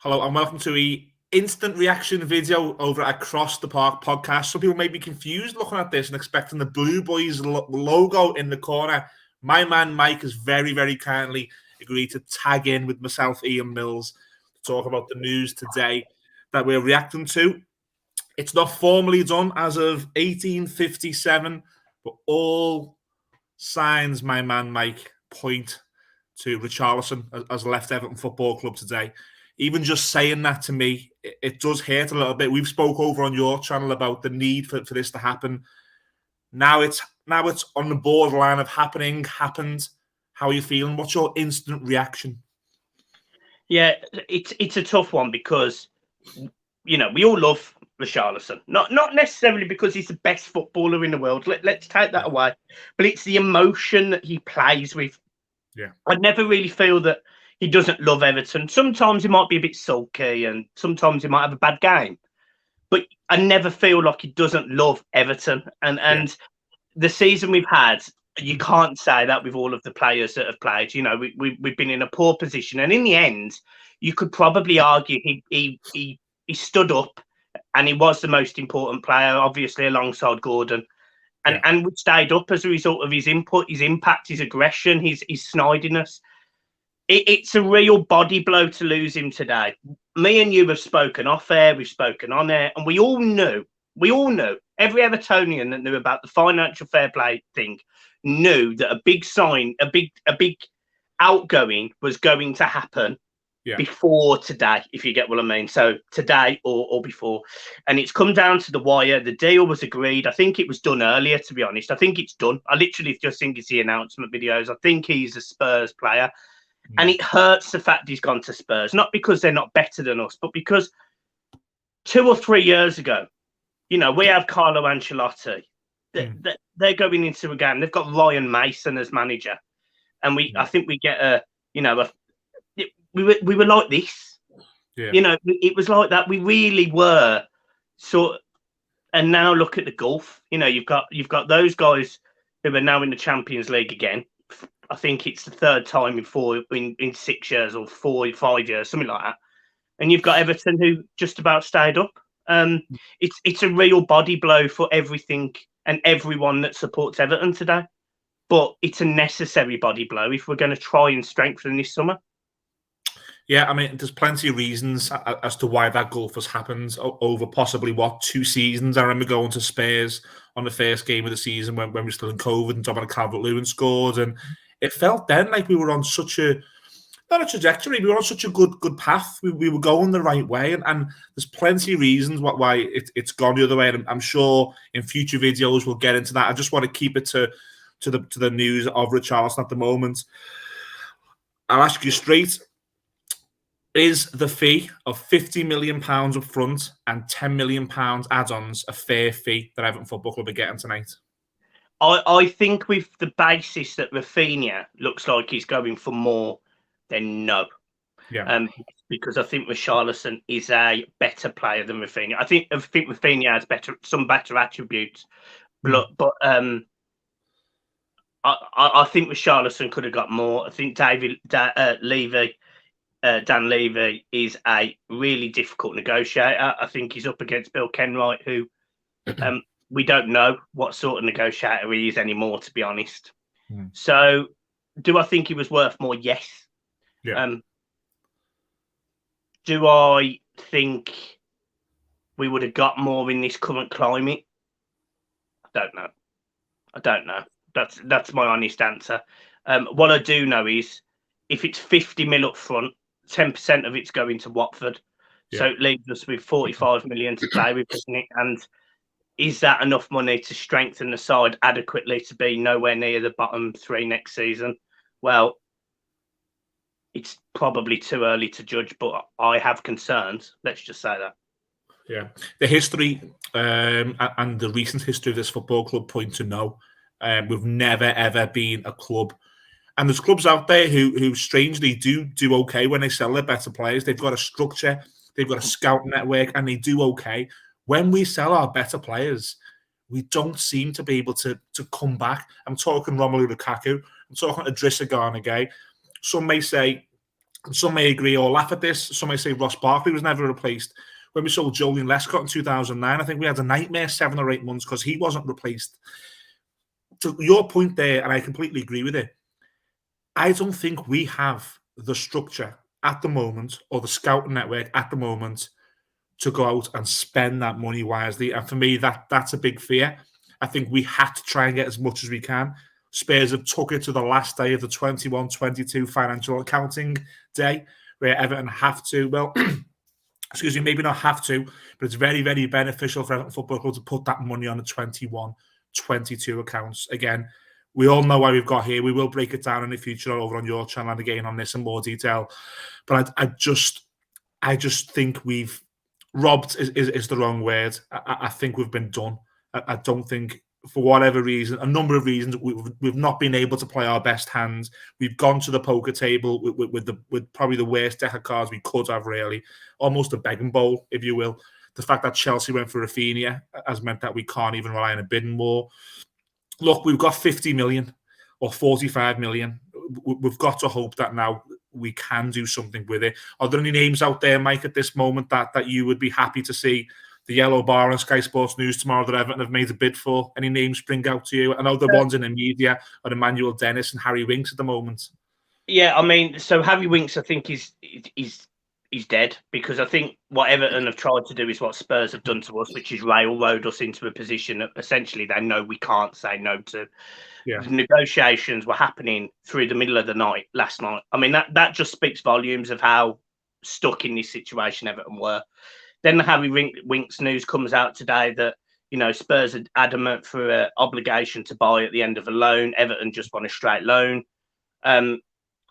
Hello and welcome to the instant reaction video over at Across the Park podcast. Some people may be confused looking at this and expecting the Blue Boyz logo in the corner. My man Mike has very, very kindly agreed to tag in with myself, Ian Mills, to talk about the news today that we're reacting to. It's not formally done as of 1857, but all signs, my man Mike, point to Richarlison has left Everton Football Club today. Even just saying that to me, it does hurt a little bit. We've spoke over on your channel about the need for this to happen. Now it's on the borderline of happened. How are you feeling? What's your instant reaction? Yeah, it's a tough one because, we all love Richarlison. Not necessarily because he's the best footballer in the world. Let's take that away. But it's the emotion that he plays with. Yeah. I never really feel that he doesn't love Everton. Sometimes he might be a bit sulky and sometimes he might have a bad game. But I never feel like he doesn't love Everton. And the season we've had, you can't say that with all of the players that have played. We've been in a poor position. And in the end, you could probably argue he stood up and he was the most important player, obviously, alongside Gordon. And we stayed up as a result of his input, his impact, his aggression, his snidiness. It's a real body blow to lose him today. Me and you have spoken off air, we've spoken on air, and we all knew, every Evertonian that knew about the financial fair play thing knew that a big outgoing was going to happen before today, if you get what I mean. So today or before. And it's come down to the wire. The deal was agreed. I think it was done earlier, to be honest. I think it's done. I literally just think it's the announcement videos. I think he's a Spurs player. And it hurts the fact he's gone to Spurs, not because they're not better than us, but because 2 or 3 years ago, we have Carlo Ancelotti. They're going into a game. They've got Ryan Mason as manager. And I think we get we were like this. Yeah. It was like that. We really were and now look at the gulf. You've got those guys who are now in the Champions League again. I think it's the third time in 6 years or 5 years, something like that. And you've got Everton who just about stayed up. It's a real body blow for everything and everyone that supports Everton today. But it's a necessary body blow if we're going to try and strengthen this summer. Yeah, I mean, there's plenty of reasons as to why that gulf has happened over possibly, 2 seasons. I remember going to Spurs on the first game of the season when we were still in COVID and Dominic Calvert-Lewin scored. And it felt then like we were on such not a trajectory, we were on such a good path. We were going the right way. And there's plenty of reasons why it's gone the other way. And I'm sure in future videos we'll get into that. I just want to keep it to the news of Richarlison at the moment. I'll ask you straight. Is the fee of £50 million up front and £10 million add-ons a fair fee that Everton Football Club are getting tonight? I think with the basis that Rafinha looks like he's going for more, then no. Yeah. Because I think Richarlison is a better player than Rafinha. I think Rafinha has some better attributes, but I think Richarlison could have got more. I think Dan Levy is a really difficult negotiator. I think he's up against Bill Kenwright, who we don't know what sort of negotiator he is anymore, to be honest. So do I think he was worth more? Yes. Yeah. Do I think we would have got more in this current climate? I don't know. That's my honest answer. What I do know is if it's 50 mil up front, 10% of it's going to Watford. Yeah. So it leaves us with 45 million to play with, doesn't it? And is that enough money to strengthen the side adequately to be nowhere near the bottom 3 next season? Well, it's probably too early to judge, but I have concerns. Let's just say that. Yeah. The history and the recent history of this football club point to no. We've never, ever been a club. And there's clubs out there who strangely do okay when they sell their better players. They've got a structure, they've got a scout network, and they do okay. When we sell our better players, we don't seem to be able to come back. I'm talking Romelu Lukaku. I'm talking Idrissa Gana Gueye. Some may say And some may agree or laugh at this. Some may say Ross Barkley was never replaced. When we sold Julian Lescott in 2009, I think we had a nightmare 7 or 8 months because he wasn't replaced. To your point there, and I completely agree with it, I don't think we have the structure at the moment or the scouting network at the moment to go out and spend that money wisely. And for me, that's a big fear. I think we have to try and get as much as we can. Spurs have took it to the last day of the 21-22 financial accounting day, where Everton have to, well, excuse me, maybe not have to, but it's very, very beneficial for Everton Football Club to put that money on the 21-22 accounts. Again, we all know why we've got here. We will break it down in the future over on your channel and again on this in more detail. But I just think we've robbed is the wrong word. I think we've been done. I don't think, for whatever reason, a number of reasons, we've not been able to play our best hand. We've gone to the poker table with probably the worst deck of cards we could have, really. Almost a begging bowl, if you will. The fact that Chelsea went for Rafinha has meant that we can't even rely on a bidding war. Look, we've got 50 million or 45 million. We've got to hope that now we can do something with it. Are there any names out there, Mike, at this moment that you would be happy to see the yellow bar on Sky Sports News tomorrow that Everton have made a bid for? Any names spring out to you? I know the ones in the media are Emmanuel Dennis and Harry Winks at the moment. Yeah, I mean, so Harry Winks, I think, is dead, because I think what Everton have tried to do is what Spurs have done to us, which is railroad us into a position that essentially they know we can't say no to. Yeah. The negotiations were happening through the middle of the night last night. I mean, that just speaks volumes of how stuck in this situation Everton were. Then the Harry Winks news comes out today that, you know, Spurs are adamant for an obligation to buy at the end of a loan. Everton just want a straight loan.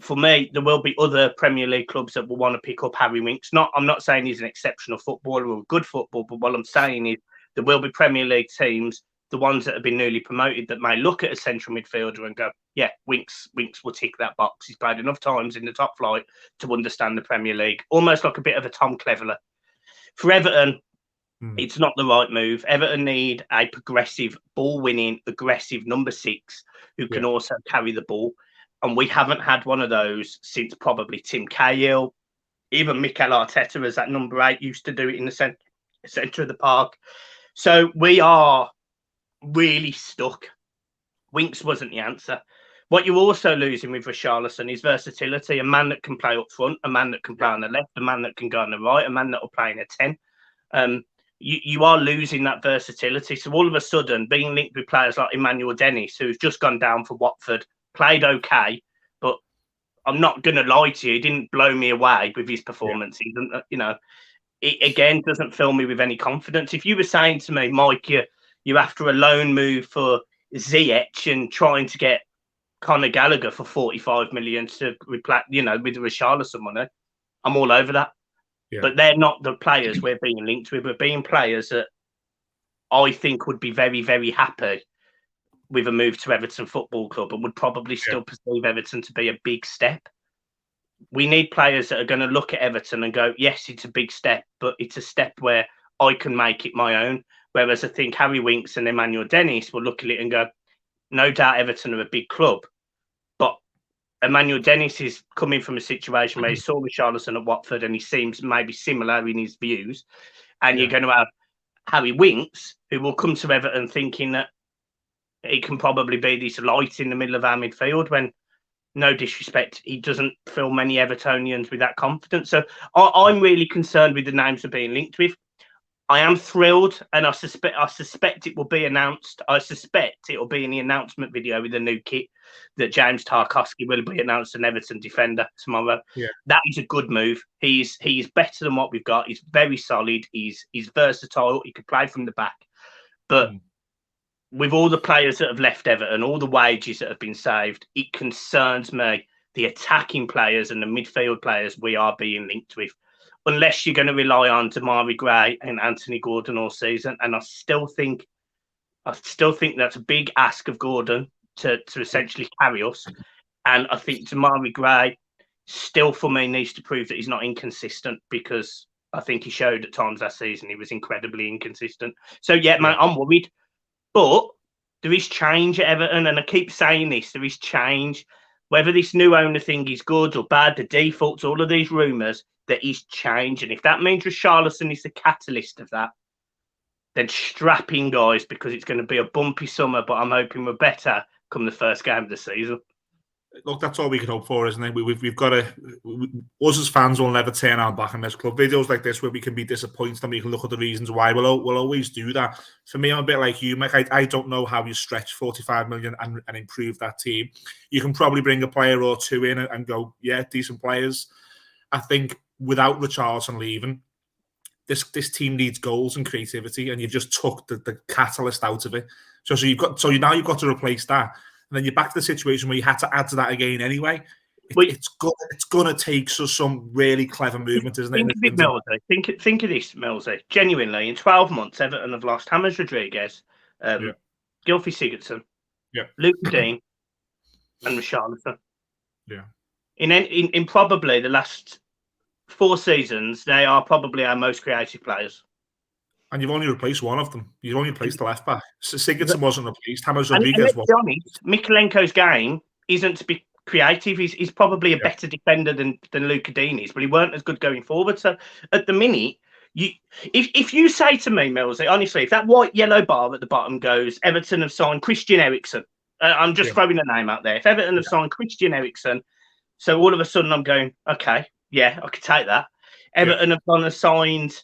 For me, there will be other Premier League clubs that will want to pick up Harry Winks. I'm not saying he's an exceptional footballer or a good footballer, but what I'm saying is there will be Premier League teams, the ones that have been newly promoted, that may look at a central midfielder and go, yeah, Winks will tick that box. He's played enough times in the top flight to understand the Premier League. Almost like a bit of a Tom Cleverley. For Everton, it's not the right move. Everton need a progressive, ball-winning, aggressive number 6 who can also carry the ball. And we haven't had one of those since probably Tim Cahill. Even Mikel Arteta, as that number 8, used to do it in the centre of the park. So we are really stuck. Winks wasn't the answer. What you're also losing with Richarlison is versatility. A man that can play up front, a man that can play on the left, a man that can go on the right, a man that will play in a 10. You are losing that versatility. So all of a sudden, being linked with players like Emmanuel Dennis, who's just gone down for Watford, played okay, but I'm not going to lie to you, he didn't blow me away with his performance. He didn't, you know, it again doesn't fill me with any confidence. If you were saying to me, Mike, you're after a loan move for Ziyech and trying to get Conor Gallagher for 45 million to replace, you know, with the Richarlison money, I'm all over that. Yeah. But they're not the players we're being linked with. We're being players that I think would be very, very happy with a move to Everton Football Club and would probably still perceive Everton to be a big step. We need players that are going to look at Everton and go, yes, it's a big step, but it's a step where I can make it my own. Whereas I think Harry Winks and Emmanuel Dennis will look at it and go, no doubt Everton are a big club, but Emmanuel Dennis is coming from a situation where he saw Richarlison at Watford and he seems maybe similar in his views. And you're going to have Harry Winks, who will come to Everton thinking that he can probably be this light in the middle of our midfield when, no disrespect, he doesn't fill many Evertonians with that confidence. So I'm really concerned with the names we're being linked with. I am thrilled, and I suspect it will be announced. I suspect it will be in the announcement video with the new kit that James Tarkowski will be announced an Everton defender tomorrow. Yeah. That is a good move. He's better than what we've got. He's very solid. He's versatile. He could play from the back. But with all the players that have left Everton, all the wages that have been saved, it concerns me, the attacking players and the midfield players we are being linked with. Unless you're going to rely on Damari Gray and Anthony Gordon all season. And I still think that's a big ask of Gordon to essentially carry us. And I think Damari Gray still, for me, needs to prove that he's not inconsistent, because I think he showed at times last season he was incredibly inconsistent. So, mate, I'm worried. But there is change at Everton, and I keep saying this, there is change. Whether this new owner thing is good or bad, the defaults, all of these rumours, that he's changed. And if that means Richarlison is the catalyst of that, then strap in, guys, because it's going to be a bumpy summer, but I'm hoping we're better come the first game of the season. Look, that's all we can hope for, isn't it? We've got to. Us as fans will never turn our back on this club. Videos like this where we can be disappointed and we can look at the reasons why. We'll always do that. For me, I'm a bit like you, Mike. I don't know how you stretch 45 million and improve that team. You can probably bring a player or two in and go, yeah, decent players. I think without Richarlison leaving, this team needs goals and creativity, and you've just took the catalyst out of it. So now you've got to replace that. And then you're back to the situation where you had to add to that again anyway. It's going to take some really clever movement, isn't it? Think of this, Millsy. Genuinely, in 12 months, Everton have lost James Rodriguez, Gylfi Sigurdsson, Luke Dean, and Richarlison. Yeah. In probably the last 4 seasons, they are probably our most creative players. And you've only replaced one of them. You've only replaced the left back. Sigurdsson wasn't replaced. James Rodriguez was. Let's be honest, Mikalenko's game isn't to be creative. He's probably a better defender than Luca Dean is, but he weren't as good going forward. So at the minute, if you say to me, Millsy, honestly, if that white yellow bar at the bottom goes, Everton have signed Christian Eriksen. I'm just throwing a name out there. If Everton have signed Christian Eriksen, so all of a sudden I'm going, okay, yeah, I could take that. Everton have gone and signed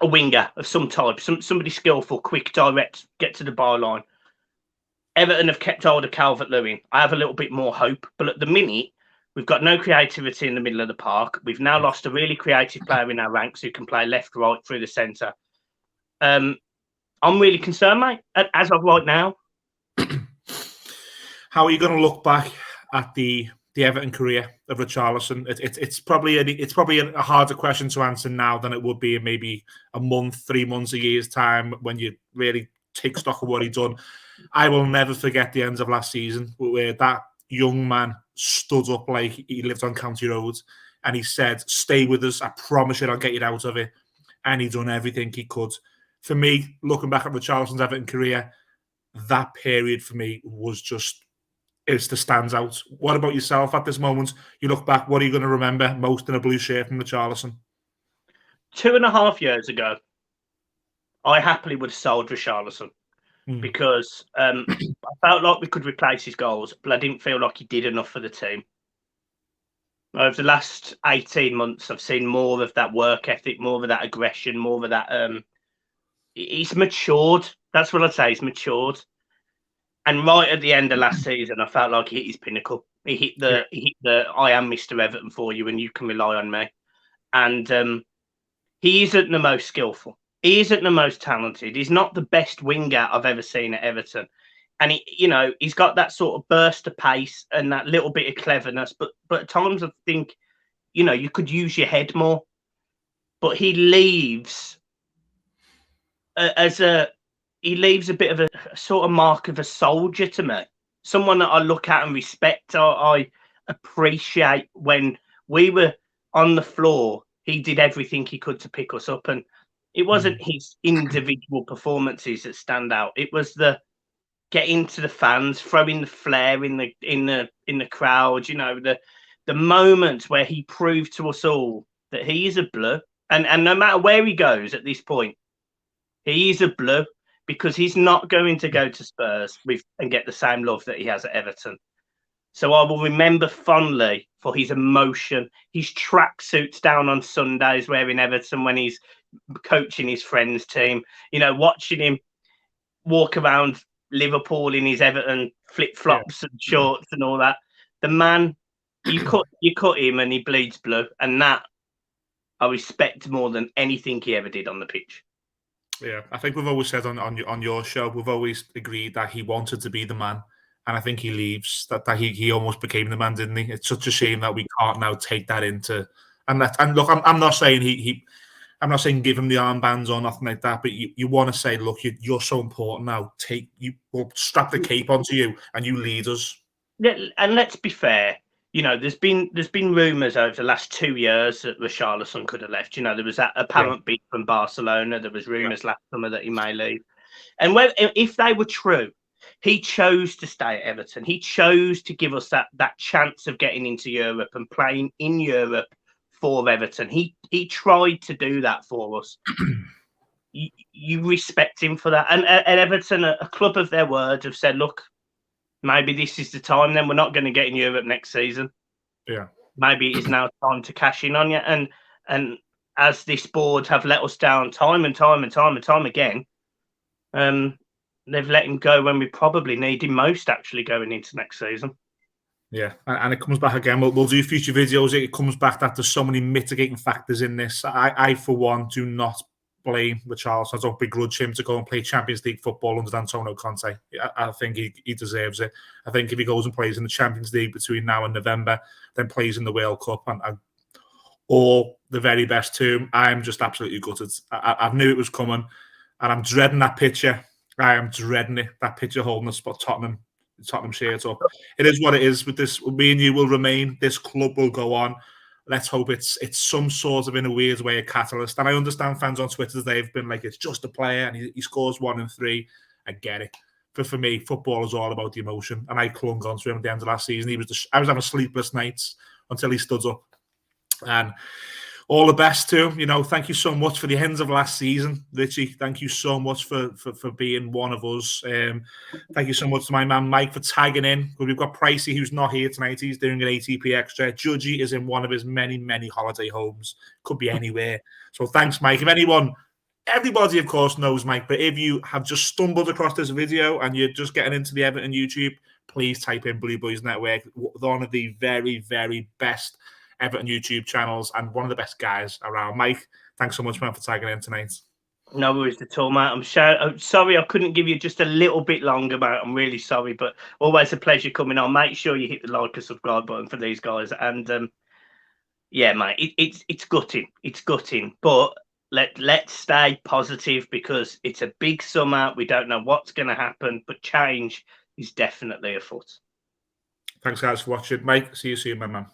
a winger of some type, somebody skillful, quick, direct, get to the byline. Everton have kept hold of Calvert-Lewin. I have a little bit more hope, but at the minute, we've got no creativity in the middle of the park. We've now lost a really creative player in our ranks who can play left, right, through the centre. I'm really concerned, mate, as of right now. How are you going to look back at the Everton career of Richarlison? It's probably a harder question to answer now than it would be in maybe a month, 3 months, a year's time when you really take stock of what he's done. I will never forget the end of last season where that young man stood up like he lived on County Road and he said, "Stay with us. I promise you I'll get you out of it." And he's done everything he could. For me, looking back at Richarlison's Everton career, that period for me was just is the stands out. What about yourself at this moment? You look back, what are you going to remember most in a blue shirt from Richarlison? 2.5 years ago, I happily would have sold Richarlison because I felt like we could replace his goals, but I didn't feel like he did enough for the team. Over the last 18 months, I've seen more of that work ethic, more of that aggression, more of that. He's matured. That's what I'd say. He's matured. And right at the end of last season, I felt like he hit his pinnacle. He hit the I am Mr. Everton for you and you can rely on me. And he isn't the most skillful. He isn't the most talented. He's not the best winger I've ever seen at Everton. And he's got that sort of burst of pace and that little bit of cleverness. But at times I think, you could use your head more. But he leaves he leaves a bit of a sort of mark of a soldier to me. Someone that I look at and respect. I appreciate when we were on the floor, he did everything he could to pick us up. And it wasn't his individual performances that stand out. It was the getting to the fans, throwing the flair in the crowd, the moments where he proved to us all that he is a Blue. And no matter where he goes at this point, he is a Blue. Because he's not going to go to Spurs and get the same love that he has at Everton. So I will remember fondly for his emotion, his tracksuits down on Sundays wearing Everton when he's coaching his friends' team, watching him walk around Liverpool in his Everton flip-flops and shorts and all that. The man, you cut him and he bleeds blue. And that I respect more than anything he ever did on the pitch. Yeah, I think we've always said on your show, we've always agreed that he wanted to be the man, and I think he leaves that he almost became the man, didn't he? It's such a shame that we can't now take that into and look, I'm not saying I'm not saying give him the armbands or nothing like that, but you want to say, look, you're so important now. We'll strap the cape onto you and you lead us. Yeah, and let's be fair. There's been rumours over the last 2 years that Richarlison could have left. There was that apparent bid from Barcelona. There was rumours last summer that he may leave. And if they were true, he chose to stay at Everton. He chose to give us that chance of getting into Europe and playing in Europe for Everton. He tried to do that for us. You respect him for that. And Everton, a club of their word, have said, look, maybe this is the time. Then we're not going to get in Europe next season. Yeah, maybe it is now time to cash in on you. And as this board have let us down time and time again, they've let him go when we probably need him most, actually, going into next season. Yeah, and it comes back again. We'll do future videos. It comes back that there's so many mitigating factors in this. I for one, do not blame Richarlison. I don't begrudge him to go and play Champions League football under Antonio Conte. I think he deserves it. I think if he goes and plays in the Champions League between now and November, then plays in the World Cup and all the very best to him, I am just absolutely gutted. I knew it was coming, and I'm dreading that picture. I am dreading it. That picture holding the spot Tottenham shirt up. It is what it is. With this, me and you will remain. This club will go on. Let's hope it's some sort of, in a weird way, a catalyst. And I understand fans on Twitter, they've been like, it's just a player and he scores 1 and 3. I get it. But for me, football is all about the emotion. And I clung on to him at the end of last season. I was having sleepless nights until he stood up. And all the best to him. Thank you so much for the ends of last season, Richie. Thank you so much for being one of us. Thank you so much to my man Mike for tagging in. We've got Pricey, who's not here tonight. He's doing an ATP extra. Judgy is in one of his many, many holiday homes. Could be anywhere. So thanks, Mike. Everybody, of course, knows Mike, but if you have just stumbled across this video and you're just getting into the Everton YouTube, please type in Blue Boyz Network. One of the very, very best Everton YouTube channels and one of the best guys around. Mike, thanks so much, man, for tagging in tonight. No worries at all, mate. I'm sorry I couldn't give you just a little bit longer, mate. I'm really sorry, but always a pleasure coming on. Make sure you hit the like and subscribe button for these guys. And yeah, mate, it's gutting. It's gutting, but let's stay positive because it's a big summer. We don't know what's going to happen, but change is definitely afoot. Thanks, guys, for watching. Mike, see you soon, my man.